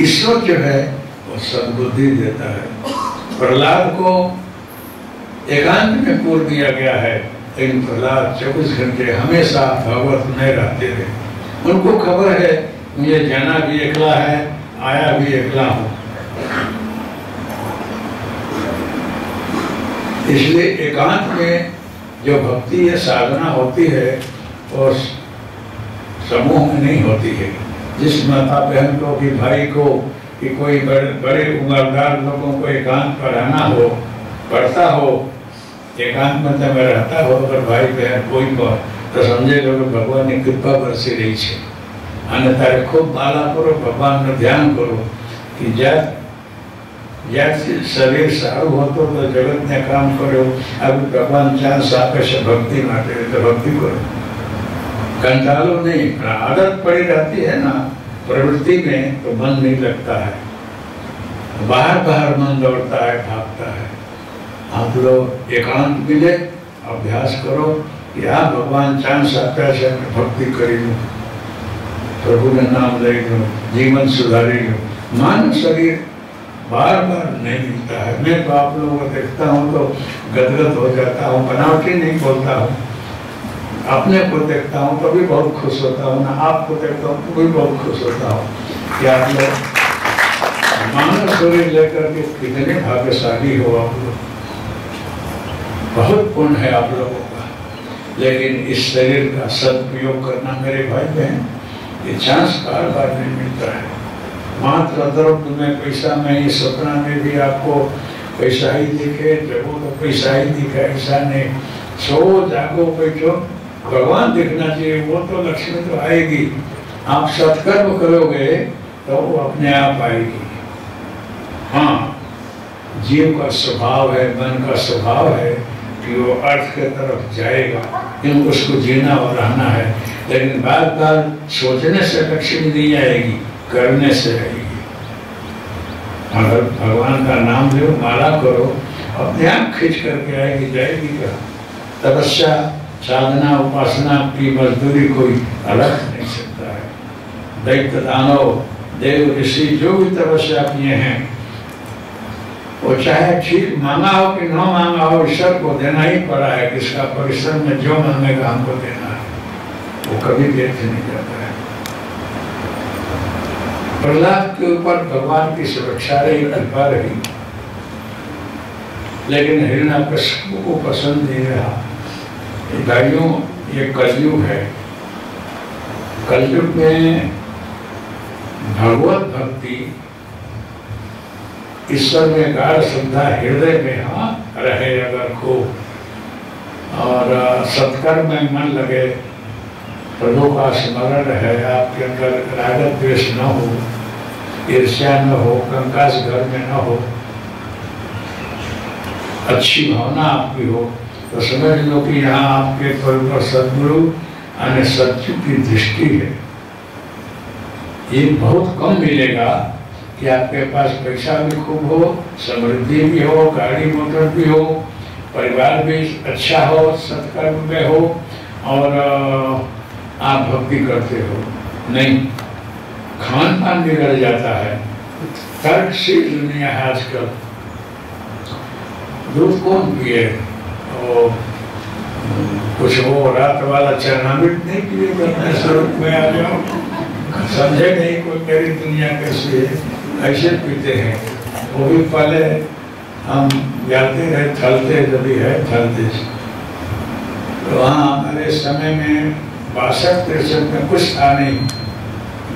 ईश्वर जो है वो सद्बुद्धि देता है। प्रहलाद को एकांत में पूर दिया गया है, लेकिन प्रहलाद 24 घंटे हमेशा भगवत में रहते रहे। उनको खबर है मुझे जाना भी एकला है, आया भी एकला हूँ। इसलिए एकांत में जो भक्ति या साधना होती है और समूह में नहीं होती है। जिस माता बहन को कि भाई को कि कोई बड़े उम्रदार लोगों को एकांत पर रहना हो, पढ़ता हो, एकांत में रहता हो, अगर भाई बहन कोई पर, तो समझे लो भगवान की कृपा बरसी रही है। अन्यथा खूब माला करो, भगवान में ध्यान करो कि शरीर सारू हो तो जगत ने काम करो। अब भगवान चांस आपे से भक्ति माटे तो भक्ति करो, कंटालो नहीं। आदत पड़ी रहती है ना प्रवृत्ति में, तो मन नहीं लगता है, बाहर बाहर मन दौड़ता है, भागता है। आप लोग एकांत मिले, अभ्यास करो कि आप भगवान चांस आपे से भक्ति करी लो, प्रभु ने नाम ले लो, जीवन सुधारी लो। मानव शरीर बार बार नहीं मिलता है। मैं तो आप लोगों को देखता हूँ तो गदगद हो जाता हूँ, बनावटी नहीं बोलता हूँ। अपने को देखता हूँ तो भी बहुत खुश होता हूँ, ना आपको देखता हूँ तो भी बहुत खुश होता हूँ कि आप लोग मानव शरीर लेकर के कितने भाग्यशाली हो। आप लोग बहुत पुण्य है आप लोगों का। लेकिन इस शरीर का सदुपयोग करना मेरे भाई बहन, ये चांस बार बार नहीं मिलता है। मात्र द्रव्य में पैसा में, ये सपना में भी आपको पैसा ही दिखे, जगो तो पैसा ही दिखे, ऐसा नहीं। सो जागो बैठो, भगवान दिखना चाहिए, वो तो लक्ष्मी तो आएगी। आप सत्कर्म करोगे तो वो अपने आप आएगी। हाँ, जीव का स्वभाव है, मन का स्वभाव है कि वो अर्थ के तरफ जाएगा, लेकिन उसको जीना और रहना है। लेकिन बार बार सोचने से लक्ष्मी नहीं आएगी, करने से आएगी। अगर भगवान का नाम लो, माला करो, अपने आप खींच करके आएगी, जाएगी क्या। तपस्या, साधना, उपासना की मजदूरी कोई अलग नहीं सकता है। दैत्य, दानव, देव, ऋषि जो भी तपस्या किए हैं, वो चाहे ठीक मांगा हो कि न मांगा हो, ईश्वर को देना ही पड़ा है। किसका परिश्रम में जो मांगेगा हमको देना है, वो कभी व्यर्थ नहीं जाता है। प्रहलाद के ऊपर भगवान की सुरक्षा रही, कृपा रही, लेकिन हिरण्यकश्यप को पसंद नहीं रहा। भाइयों, ये कलयुग है। कलयुग में भगवत भक्ति, ईश्वर में गाढ़ श्रद्धा हृदय में हाँ रहे अगर को, और सत्कर्म में मन लगे, प्रभु का स्मरण है, आपके अंदर राग द्वेष न हो, ईर्ष्या न हो, कंकास घर में न हो, अच्छी भावना आपकी हो, तो समझ लो कि यहाँ आपके पर सद्गुरु यानी सत्य की दृष्टि है। ये बहुत कम मिलेगा कि आपके पास पैसा भी खूब हो, समृद्धि भी हो, गाड़ी मोटर भी हो, परिवार भी अच्छा हो, सत्कर्म में हो, और आप भक्ति करते हो। नहीं, खान पान बिगड़ जाता है। तर्कशील दुनिया है आजकल। दूध कौन पिए, कुछ हो रात वाला चरनामिट नहीं पिएगा, मैं स्वरूप में आ जाओ, समझे नहीं कोई मेरी दुनिया कैसी है, ऐसे पीते हैं। वो भी पहले हम जाते रहे थलते, जब भी है थलते, तो वहाँ हमारे समय में 62-63 में कुछ था नहीं,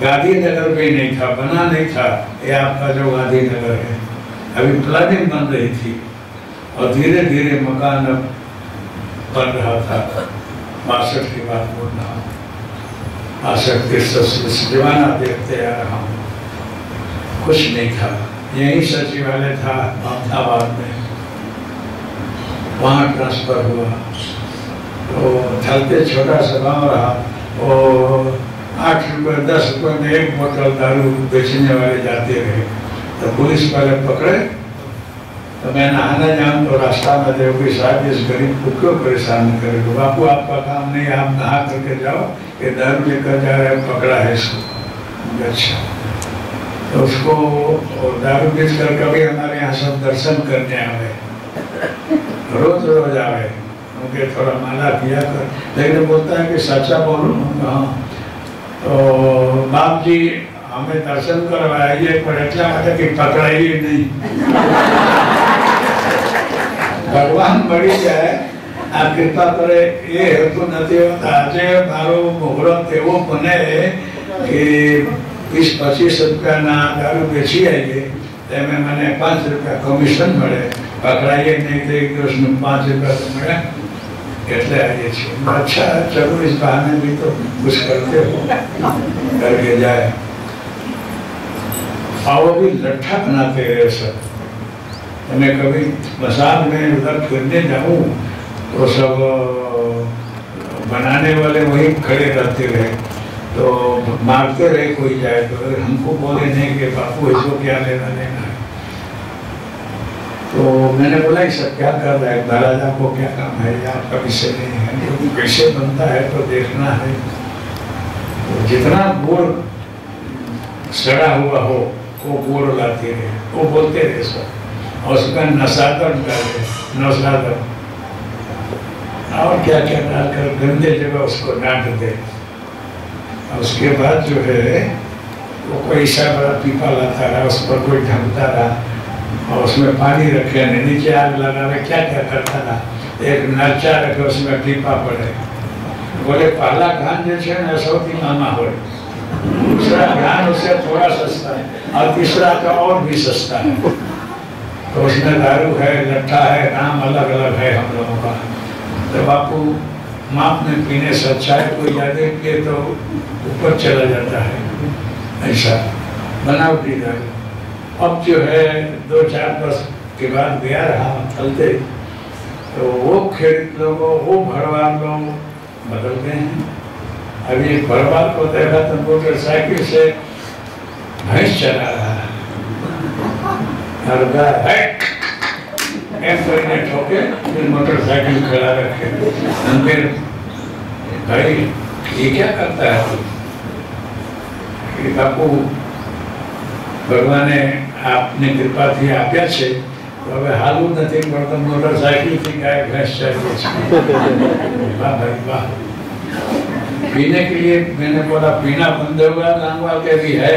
गांधीनगर भी नहीं था, बना नहीं था ये आपका जो गांधीनगर है। अभी प्लानिंग बन रही थी और धीरे धीरे मकान बन रहा था। 62 की बात बोल रहा हूँ, 62-63 जमाना देखते आ रहा हूँ। कुछ नहीं था, यही सचिवालय था अहमदाबाद में, वहाँ ट्रांसफर हुआ। तो थलते छोटा सा गाँव रहा, वो 8 रुपये 10 रुपये में एक बोतल दारू बेचने वाले जाते रहे। तो पुलिस वाले पकड़े, तो मैं नहाने जाऊँ तो रास्ता में देखो साहब इस गरीब को क्यों परेशान करेगा, बापू आपका काम नहीं, आप नहा करके जाओ, ये दारू लेकर जा रहे हैं, पकड़ा है इसको। अच्छा, तो उसको दारू बेच कर कभी हमारे यहाँ सब दर्शन करने आवे, रोज रोज आवे, उनके थोड़ा माला किया कर, लेकिन बोलता है कि सच्चा बोलूँ। हाँ, तो बाप जी हमें दर्शन करवाइए पर એટલા માટે कि पकड़ाइए नहीं। भगवान मरी जाए आ कृपा करे ये हेतु नहीं होता। आज मारो मुहूर्त एवो बने कि 20-25 रुपया ना दारू बेची आइए तेमें मैंने 5 रुपया कमीशन મળે, पकड़ाइए नहीं तो एक दिवस में 5 रुपया तो મળે એટલે आइए छे। अच्छा चलो इस बहाने भी तो कुछ करते हो, करके जाए। और भी लट्ठा बनाते हैं सब। मैं कभी मसाज में उधर फिरने जाऊँ तो सब बनाने वाले वही खड़े रहते रहे, तो मारते रहे कोई जाए तो हमको बोले नहीं कि बापू इसको क्या लेना देना है। तो मैंने बोला ये सब क्या कर रहा है, महाराजा को क्या काम है, आपका विषय नहीं है, क्योंकि कैसे बनता है तो देखना है। तो जितना गुड़ सड़ा हुआ हो वो गुड़ लाते रहे, वो बोलते रहे सब, और उसमें नसादर डाले, नसादर और क्या क्या डालकर गंदे जगह उसको डांट दे। उसके बाद जो है वो कोई ऐसा बड़ा पीपा लाता रहा, उस पर कोई ढकता रहा और उसमें पानी रखे, नीचे आग लगा रहे, क्या क्या करता रहा। एक नर्चा रखे उसमें पीपा पड़े, बोले पहला घान जो है ना सौती मामा हो, दूसरा घान उससे थोड़ा सस्ता है और तीसरा का और भी सस्ता है। तो उसमें दारू है, लट्ठा है, नाम अलग अलग है हम लोगों का। तो बापू माप में पीने से अच्छा है, कोई ज्यादा पिए तो ऊपर चला जाता है, ऐसा बनावटी दारू। अब जो है 2-4 वर्ष के बाद गया रहा चलते, तो वो खेत लोगों, वो भरवार लोग बदल गए हैं। अभी एक भरवार को देखा तो मोटरसाइकिल से भैंस चला रहा है और ठोके, फिर मोटरसाइकिल खड़ा रखे, फिर भाई ये क्या करता है कि बापू भगवाने आपने कृपा थी आप्या छे, तो હવે હાલવું નથી પડતું, मोटरसाइकिल थी गाय भैंस चाहिए। वाह भाई वाह। पीने के लिए मैंने बोला पीना बंद होगा, लांगवा के भी है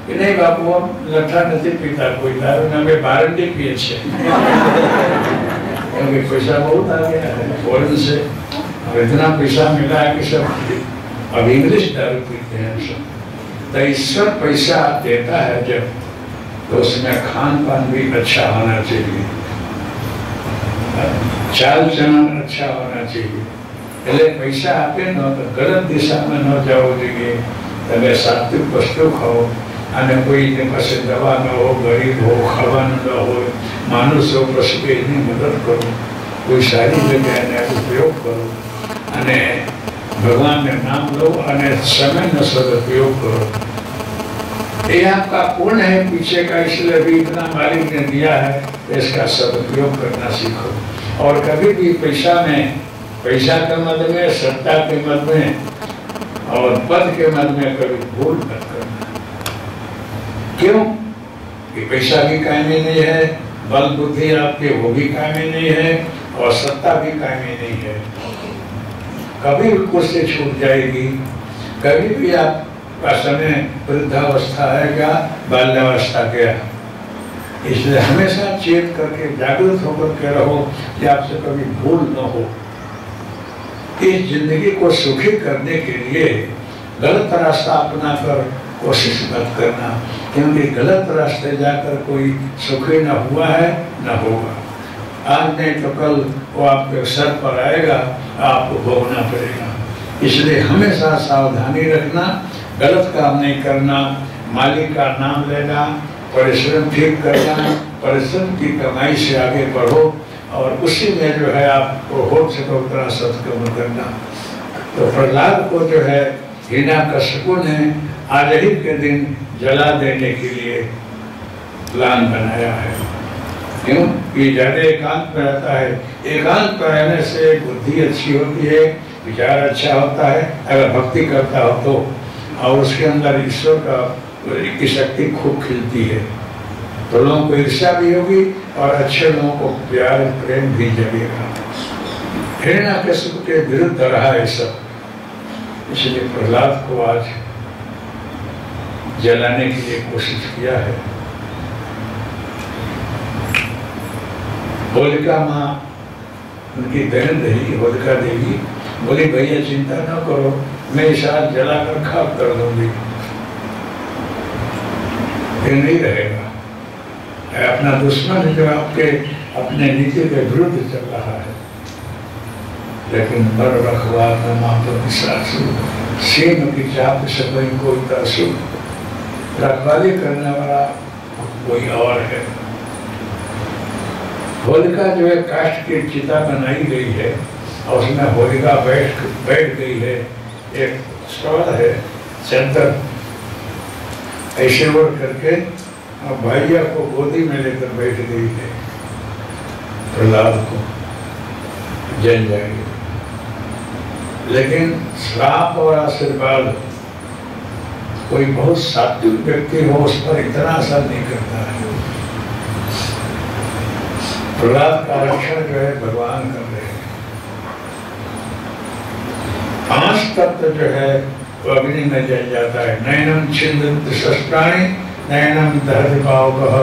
कि नहीं बापू हम लट्ठा नहीं पीता कोई दारू ना, मैं बारंडी पिए छे क्योंकि पैसा बहुत आ गया है फॉरेन से, और इतना पैसा मिला है कि सब अब इंग्लिश दारू पीते हैं सब। तो ईश्वर पैसा देता है जब, तो उसमें खान पान भी अच्छा होना चाहिए, चाल चलन अच्छा होना चाहिए। એટલે પૈસા આપે ન તો ગલત દિશામાં ન જવું જોઈએ। તમે સાત્વિક વસ્તુ ખાઓ, અને કોઈની પાસે દવા ન હો, ગરીબ હો, ખાવાનું ન હોય, માણસો પ્રસંગે એની મદદ કરો, કોઈ સારી જગ્યાએ ઉપયોગ કરો, અને ભગવાનને નામ લો અને સમયનો સદુપયોગ करो। ये आपका पुण्य है पीछे का, इसलिए भी इतना मालिक ने दिया है, इसका सदुपयोग करना सीखो। और कभी भी पैसा के मद में, सत्ता के मद में और पद के मद में कभी भूल मत करना। क्यों कि पैसा भी कायमी नहीं है, बल बुद्धि आपके वो भी कायमी नहीं है, और सत्ता भी कायमी नहीं है। कभी भी कुर्सी छूट जाएगी, कभी भी आपका समय वृद्धावस्था आएगा, बाल्यावस्था गया। इसलिए हमेशा चेत करके जागृत होकर के रहो कि आपसे कभी भूल न हो। इस जिंदगी को सुखी करने के लिए गलत रास्ता अपना कर कोशिश मत करना, क्योंकि गलत रास्ते जाकर कोई सुखी न हुआ है न होगा। आज नहीं तो कल वो आपके सर पर आएगा, आपको भोगना पड़ेगा। इसलिए हमेशा सावधानी रखना, गलत काम नहीं करना, मालिक का नाम लेना, परिश्रम ठीक करना, परिश्रम की कमाई से आगे बढ़ो, और उसी में जो है आपको हो सके उतना सत्कर्म करना। तो प्रहलाद को जो है हिरण्यकशिपु ने आज ही के दिन जला देने के लिए प्लान बनाया है। क्यों कि ज्यादा एकांत में रहता है, एकांत में रहने से बुद्धि अच्छी होती है, विचार अच्छा होता है, अगर भक्ति करता हो तो, और उसके अंदर ईश्वर का की शक्ति खूब खिलती है, तो लोगों को ईर्ष्या भी होगी और अच्छे लोगों को प्यार प्रेम भी जगेगा। हिरण्यकशिपु के विरुद्ध रहा है सब, इसलिए प्रहलाद को आज जलाने के लिए कोशिश किया है। होलिका माँ उनकी बहन रही, होलिका देवी बोली भैया चिंता न करो, मैं इस आज जलाकर खाक कर दूंगी, ये नहीं रहेगा। अपना दुश्मन जो आपके अपने नीति के विरुद्ध चल रहा है, लेकिन बर रखवार न मापो पिशाचु, सीम की चाप से कोई तासु, रखवाली करने वाला कोई और है। होलिका जो है काष्ठ की चिता बनाई गई है और उसमें होलिका बैठ गई है, एक स्टॉल है चद्दर ऐसे ओढ़ करके और भैया को गोदी में लेकर बैठ गई है, प्रहलाद को जल जाएगी। लेकिन श्राप और आशीर्वाद कोई बहुत सात्विक व्यक्ति हो उस पर इतना असर नहीं करता है। प्रहलाद का रक्षण जो है भगवान कर रहे हैं। 5 तत्व जो है वो अग्नि में जल जाता है। नयनम छिंदन्ति शस्त्राणि नयनम दहति पावकः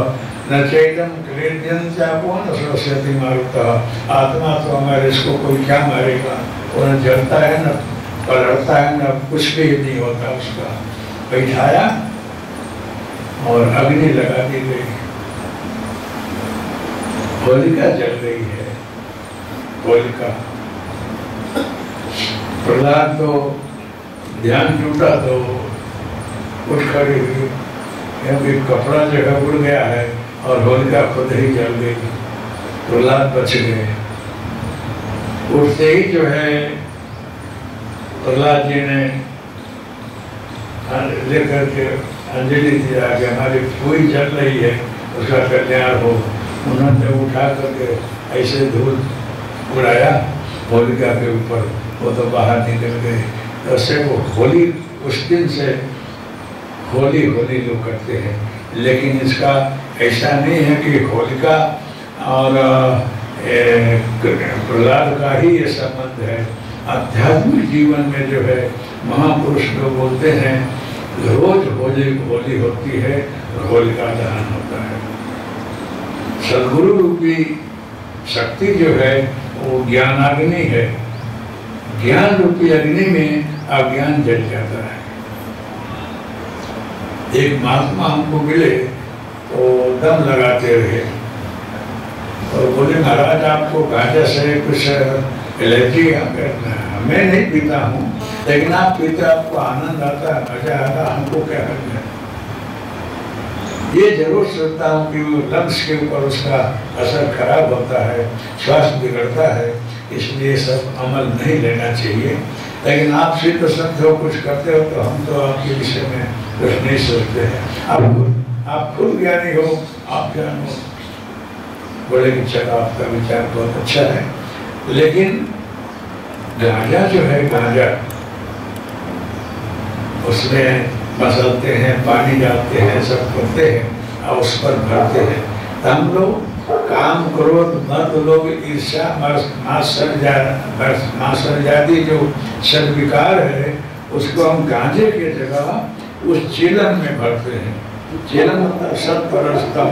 न चैतम क्लेद्यं चापो न सरस्वती मारुतः। आत्मा तो हमारे, इसको कोई क्या मारेगा, वो न जलता है न पलटता है न कुछ भी नहीं होता। उसका बैठाया और अग्नि लगा दी गई, होलिका जल गई है। होलिका प्रहलाद तो ध्यान टूटा तो उठ खड़ी हुई, क्योंकि कपड़ा जो है उड़ गया है और होलिका खुद ही जल गई। प्रहलाद बच गए। उठते ही जो है प्रहलाद जी ने लेकर के अंजलि दिया कि हमारी पूरी जल रही है, उसका कल्याण हो। उन्होंने उठा करके ऐसे धूल उड़ाया होलिका के ऊपर, वो तो बाहर निकल गए। ऐसे वो होली, उस दिन से होली होली लोग करते हैं। लेकिन इसका ऐसा नहीं है कि होलिका और प्रहलाद का ही ये संबंध है। आध्यात्मिक जीवन में जो है महापुरुष लोग बोलते हैं रोज होली होती है और होलिका दहन होता है। सदगुरु रूपी शक्ति जो है वो ज्ञानाग्नि है। ज्ञान रूपी अग्नि में अज्ञान जल जाता है। एक महात्मा हमको मिले तो दम लगाते रहे और बोले महाराज आपको गांजा से कुछ एलर्जी करना है। मैं नहीं पीता हूँ, लेकिन आप पीते, आपको आनंद आता है, मजा आता है, हमको क्या करना है। ये जरूर सोचता हूँ कि लंग्स के ऊपर उसका असर खराब होता है, स्वास्थ्य बिगड़ता है, इसलिए सब अमल नहीं लेना चाहिए। लेकिन आप सिद्ध संत हो, कुछ करते हो, तो हम तो आपके विषय में कुछ नहीं सोचते हैं। आप खुद ज्ञानी हो, आप ज्ञान हो। बोले कि चलो आपका विचार बहुत अच्छा है, लेकिन गांजा जो है, गांजा उसमें मसलते हैं, पानी डालते हैं, सब करते हैं और उस पर भरते हैं। तो हम लोग काम करो मत लोग ईर्ष्या मात्सर्यादि जो सद्विकार है उसको हम गांजे के जगह उस चीलन में भरते हैं। चीलन मतलब सत्परस्तम,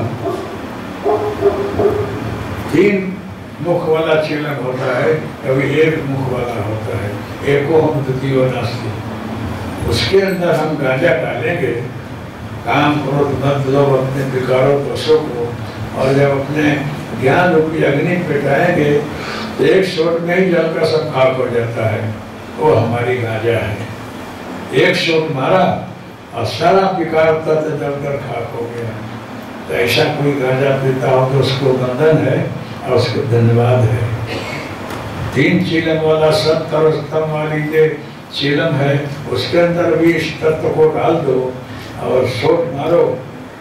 3 मुख वाला चीलन होता है, कभी 1 मुख वाला होता है। एको हम द्वितीयो नास्ति। उसके अंदर हम गांजा डालेंगे, काम क्रोध मत लोभ अपने विकारों दोषों को, और जब अपने ज्ञान रूपी अग्नि पेटाएंगे तो एक शॉट में ही जल का सब खाक हो जाता है। वो हमारी गांजा है। एक शॉट मारा और सारा विकार तत्व जलकर खाक हो गया। तो ऐसा कोई गांजा पीता हो तो उसको बंधन है और उसको धन्यवाद है। 3 चीलम वाला सत्तम वाली जो चीलम है उसके अंदर भी इस तत्व को डाल दो और शॉट मारो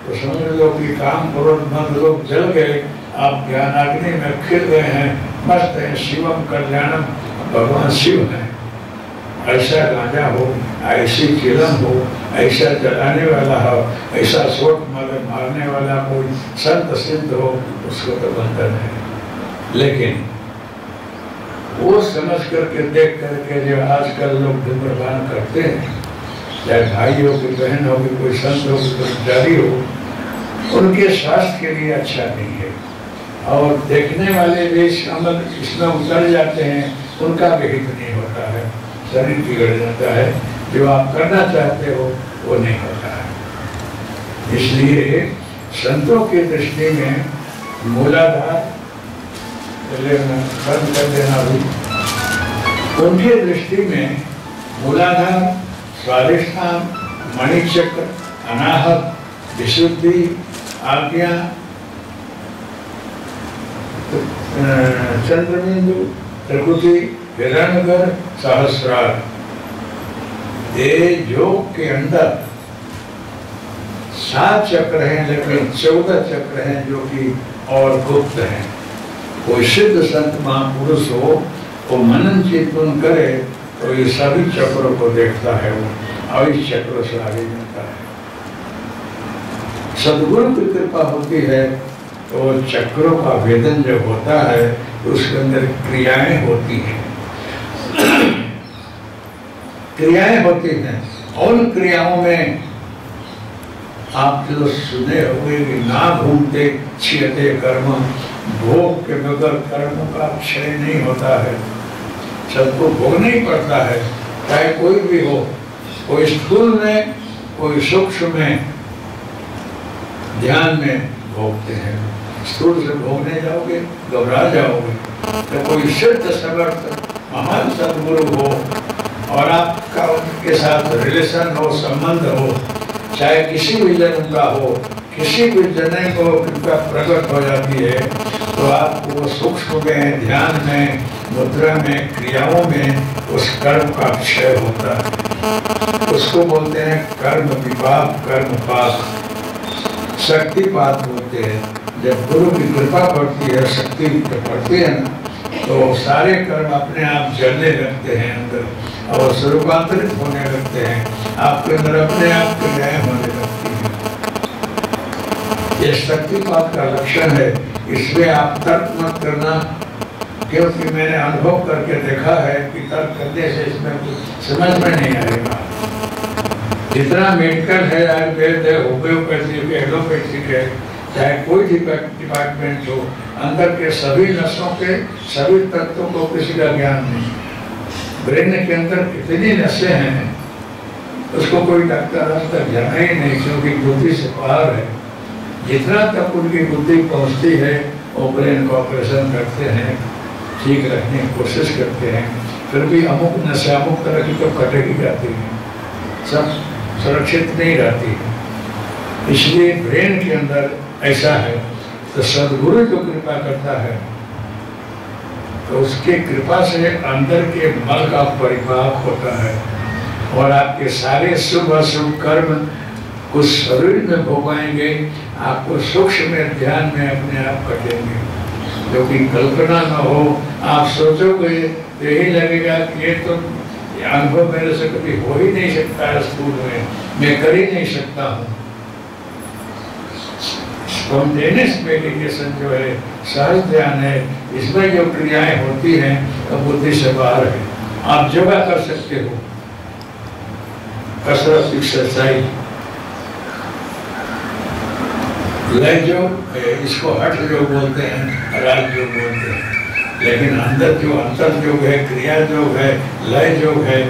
तो समझ लो कि काम क्रोध मत लोग जल गए, आप ज्ञानाग्नि में खिल गए हैं, मस्त हैं, शिवम कल्याणम, भगवान शिव हैं। ऐसा गांजा हो, ऐसी चिलम हो, ऐसा जलाने वाला हो, ऐसा शोक मारने वाला कोई संत सिद्ध हो, उसको तो बंधन है। लेकिन वो समझ करके देख करके जो आजकल लोग धूम्रपान करते हैं, चाहे भाई हो कि बहन हो कि कोई संत हो कि ब्रह्मचारी हो, उनके स्वास्थ्य के लिए अच्छा नहीं है। और देखने वाले भी अमल इसमें उतर जाते हैं, उनका भी हित नहीं होता है, शरीर बिगड़ जाता है, जो आप करना चाहते हो वो नहीं होता है। इसलिए संतों की दृष्टि में मूलाधार बंद कर देना भी, उनकी दृष्टि में मूलाधार, स्वाधिष्ठान, मणिचक्र, अनाहत, विशुद्धि, आज्ञा, चंद्रबिंदु, प्रकृति, हिरण्यगर, सहस्रार, ये योग के अंदर 7 चक्र हैं, लेकिन 14 चक्र हैं जो कि और गुप्त हैं। कोई सिद्ध संत महापुरुष हो, वो मनन चिंतन करे तो ये सभी चक्रों को देखता है वो, और इस चक्रों से आगे जाता है। सदगुरु की कृपा होती है तो चक्रों का भेदन जब होता है तो उसके अंदर क्रियाएं होती हैं, क्रियाएं होती हैं। और उन क्रियाओं में आप जो सुने हुए कि ना घूमते छियते कर्म, भोग के बगैर कर्मों का क्षय नहीं होता है, सबको भोगना ही पड़ता है, चाहे कोई भी हो, कोई स्थूल में कोई सूक्ष्म में ध्यान में भोगते हैं। स्थूल से भोगने जाओगे घबरा जाओगे। तो कोई सिद्ध समर्थ महान सदगुरु हो और आपका उनके साथ रिलेशन हो, संबंध हो, चाहे किसी भी जन्म का हो, किसी भी जन्म को कृपा प्रकट हो जाती है तो आपको सूक्ष्म में, ध्यान में, मुद्रा में, क्रियाओं में उस कर्म का क्षय होता है। उसको बोलते हैं कर्म विपाक, कर्म पाक, शक्तिपात बोलते हैं। जब गुरु की कृपा बढ़ती है, शक्ति बढ़ती है ना, तो सारे कर्म अपने आप जलने लगते हैं अंदर और स्वरूपांतरित होने लगते हैं, आपके अंदर अपने आप क्रियाएं होने लगती हैं। ये शक्तिपात का लक्षण है। इसमें आप तर्क मत करना, क्योंकि मैंने अनुभव करके देखा है कि तर्क करने से इसमें कुछ समझ में नहीं आएगा। जितना मेडिकल है, आयुर्वेद है, होम्योपैथिक है, एलोपैथिक है, चाहे कोई भी डिपार्टमेंट हो, अंदर के सभी नसों के सभी तत्वों को किसी का ज्ञान नहीं। ब्रेन के अंदर कितनी नसें हैं उसको कोई डॉक्टर आज तक जाना ही नहीं, क्योंकि बुद्धि से पार है। जितना तक उनकी बुद्धि पहुंचती है वो ब्रेन को ऑपरेशन करते हैं, ठीक रखने की कोशिश करते हैं, फिर भी अमुक नशे अमुक तरह की तो कटेगी जाती है, सब सुरक्षित नहीं रहती है। इसलिए ब्रेन के अंदर ऐसा है। तो सदगुरु जो कृपा करता है तो उसके कृपा से अंदर के मल का परिपाक होता है और आपके सारे शुभ अशुभ कर्म कुछ शरीर में भोगाएंगे, आपको सूक्ष्म में ध्यान में अपने आप कटेंगे। क्योंकि कल्पना न हो, आप सोचोगे तो यही लगेगा कि ये तो अनुभव मेरे से कभी हो ही नहीं सकता है, स्कूल में मैं कर ही नहीं सकता हूँ। स्पॉन्टेनियस मेडिटेशन जो है, सहज ध्यान है, इसमें जो क्रियाएं होती हैं तो बुद्धि से बाहर है। आप योगा कर सकते हो, कसरत, एक्सरसाइज, लय योग, इसको हठ योग बोलते हैं, राज योग बोलते हैं। लेकिन अंदर जो अंतर योग है, क्रिया योग है, लय योग है,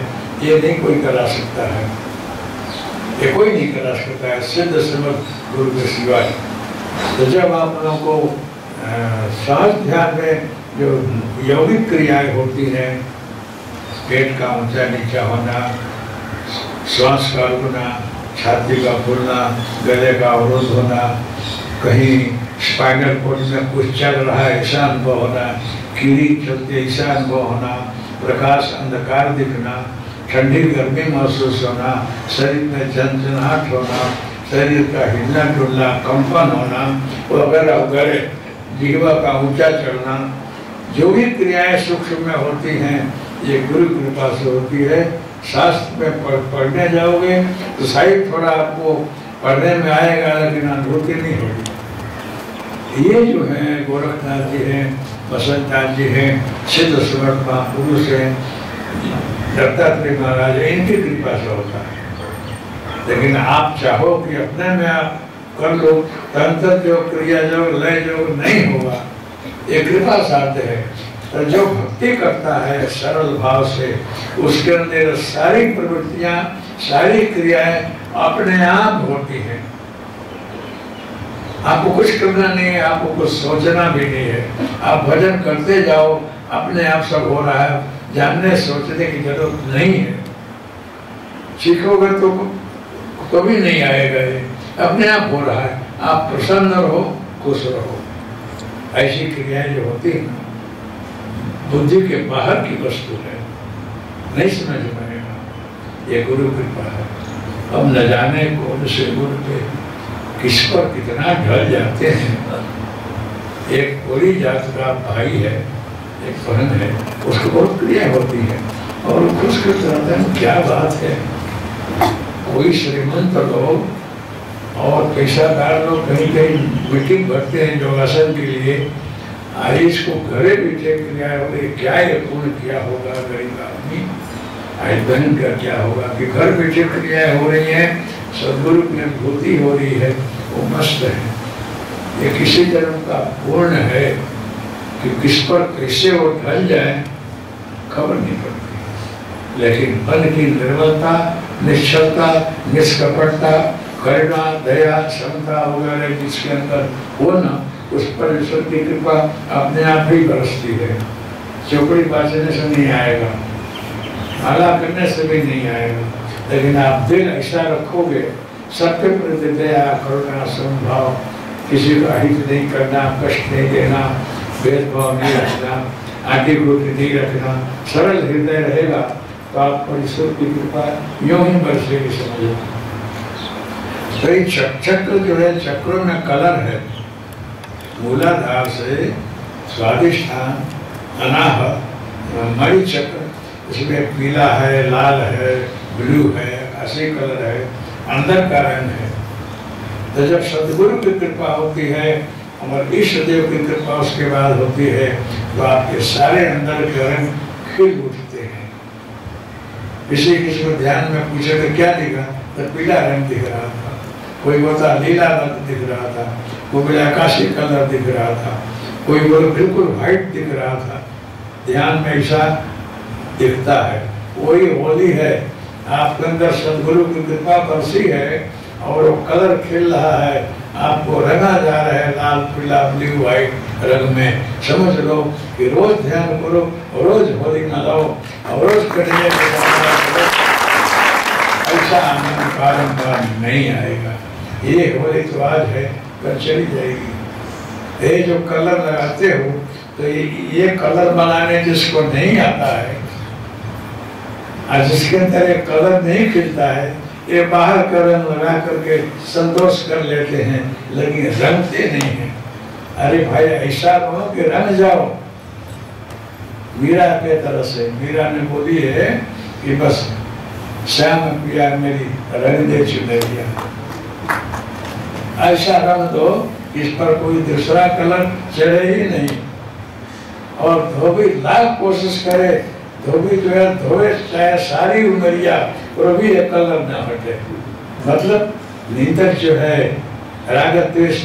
ये नहीं कोई करा सकता है, ये कोई नहीं करा सकता है सिद्ध समर्थ गुरु के सिवाय। तो जब आप लोगों को सहज ध्यान में जो यौगिक क्रियाएं होती हैं, पेट का ऊंचा नीचा होना, श्वास का रुकना, छाती का फूलना, गले का अवरोध होना, कहीं स्पाइनल कोड में कुछ चल रहा है ऐसा अनुभव होना, कीड़ी चलते ऐसा अनुभव होना, प्रकाश अंधकार दिखना, ठंडी गर्मी महसूस होना, शरीर में झंझनाहट होना, शरीर का हिलना डुलना, कंपन होना वगैरह वगैरह, जीवा का ऊंचा चढ़ना, जो भी क्रियाएं सूक्ष्म में होती हैं ये गुरु कृपा से होती है। शास्त्र में पढ़ने जाओगे तो शायद थोड़ा आपको पढ़ने में आएगा, लेकिन अनुभूति नहीं होगी। ये जो है गोरखनाथ जी हैं, बसंतनाथ जी हैं, सिद्ध समर्थ महापुरुष हैं, दत्तात्रेय महाराज, इनकी कृपा से होता है। लेकिन आप चाहो कि अपने में आप कर लो, तंत्र जो क्रिया जो लय जो नहीं होगा, ये कृपा साध्य है। तो जो भक्ति करता है सरल भाव से, उसके अंदर सारी प्रवृत्तियां, सारी क्रियाएं अपने आप होती हैं। आपको कुछ करना नहीं है, आपको कुछ सोचना भी नहीं है। आप भजन करते जाओ, अपने आप सब हो रहा है, जानने सोचने की जरूरत नहीं है। सीखोगे तो भी नहीं आएगा, ये अपने आप हो रहा है। आप प्रसन्न रहो, खुश रहो। ऐसी क्रियाएं जो होती है ना, बुद्धि के बाहर की वस्तु है, नहीं समझ में आएगा। ये गुरु कृपा है। अब न जाने कौन से गुरु पे किस पर कितना ढल जाते हैं। एक पूरी जात का भाई है, एक बहन है, उसको बहुत क्रिया होती है और खुश खुश रहते हैं। क्या बात है, कोई श्रीमंत लोग और पैसादार लोग कहीं कहीं मीटिंग भरते हैं योगासन के लिए। आज इसको घरे बैठे क्रिया हो रही, क्या ये पूर्ण किया होगा गरीब आदमी। आज बहन का क्या होगा कि घर बैठे क्रियाएं हो रही हैं, सदगुरु की अनुभूति हो रही है, वो मस्त है। ये किसी जन्म का पूर्ण है कि किस पर कैसे वो ढल जाए खबर नहीं पड़ती। लेकिन मन की निर्मलता, निश्चलता, निष्कपटता, करुणा, दया, क्षमता वगैरह जिसके अंदर हो ना, उस पर ईश्वर की कृपा अपने आप ही बरसती है। चौकड़ी बाजने से नहीं आएगा, माला करने से भी नहीं आएगा। लेकिन आप दिल ऐसा रखोगे, सबके प्रति दया, करुणा, समभाव, किसी का हित नहीं करना, कष्ट नहीं देना, भेदभाव नहीं रखना, आगे गोटी नहीं रखना, सरल हृदय रहेगा तो आप पर ईश्वर की कृपा यूं ही बरसेगी। समझो तो ये चक्र जो है, चक्रों में कलर है, मूलाधार से स्वादिष्ठान, अनाहत, मणि चक्र, इसमें पीला है, लाल है, ब्लू है, ऐसे कलर है, अंदर का रंग है। तो जब सदगुरु की कृपा होती है और ईश्वर देव की कृपा उसके बाद होती है, तो आपके सारे अंदर के रंग खिल उठते हैं। किसी को ध्यान में पूछे तो क्या दिखा, तो पीला रंग दिख रहा था, कोई बोलता नीला रंग दिख रहा था, कोई आकाशी कलर दिख रहा था, कोई बोले बिल्कुल व्हाइट दिख रहा था। ध्यान में ऐसा दिखता है। वही होली है, आपके अंदर सदगुरु की कृपा बरसी है और वो कलर खिल रहा है, आपको रंगा जा रहा है लाल, पीला, ब्लू, व्हाइट रंग में। समझ लो कि रोज ध्यान करो, रोज होली मनाओ और रोज करने ऐसा आनंद बारंबार नहीं आएगा। ये होली तो आज है, कल चली जाएगी। ये जो कलर लगाते हो, तो ये कलर बनाने जिसको नहीं आता है और जिसके अंदर ये कलर नहीं खिलता है, ये बाहर का रंग लगा करके संतोष कर लेते हैं, लेकिन रंगते नहीं है। अरे भाई ऐसा रहो कि रंग जाओ। मीरा के तरह से, मीरा ने बोली है कि बस श्याम पिया मेरी रंग दे चुनरिया। ऐसा रंग दो इस पर कोई दूसरा कलर चढ़े ही नहीं। और धोबी लाख कोशिश करे, धोबी जो है धोए चाहे सारी उमरिया, और भी एक कलर ना हटे। मतलब नींदक जो है, राग द्वेष,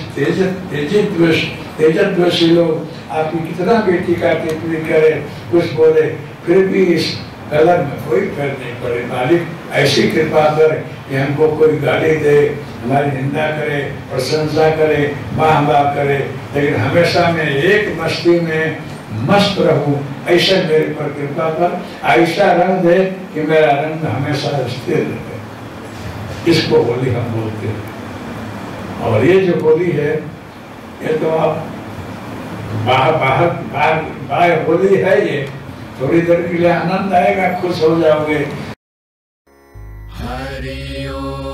तेजद्वेषी लोग आपकी कितना भी टीका टिप्पणी करे, कुछ बोले, फिर भी इस कलर में कोई फर्क नहीं पड़े। मालिक ऐसी कृपा कर कि हमको कोई गाली दे, हमारी निंदा करे, प्रशंसा करे, वाह वाह करे, लेकिन हमेशा मैं एक मस्ती में मस्त रहूं, ऐसा मेरे पर कृपा कर। ऐसा रंग दे कि मेरा रंग हमेशा स्थिर रहे। इसको होली हम बोलते हैं। और ये जो होली है, ये तो आप बाहर होली है, ये थोड़ी देर के लिए आनंद आएगा, खुश हो जाओगे। हरि ओम।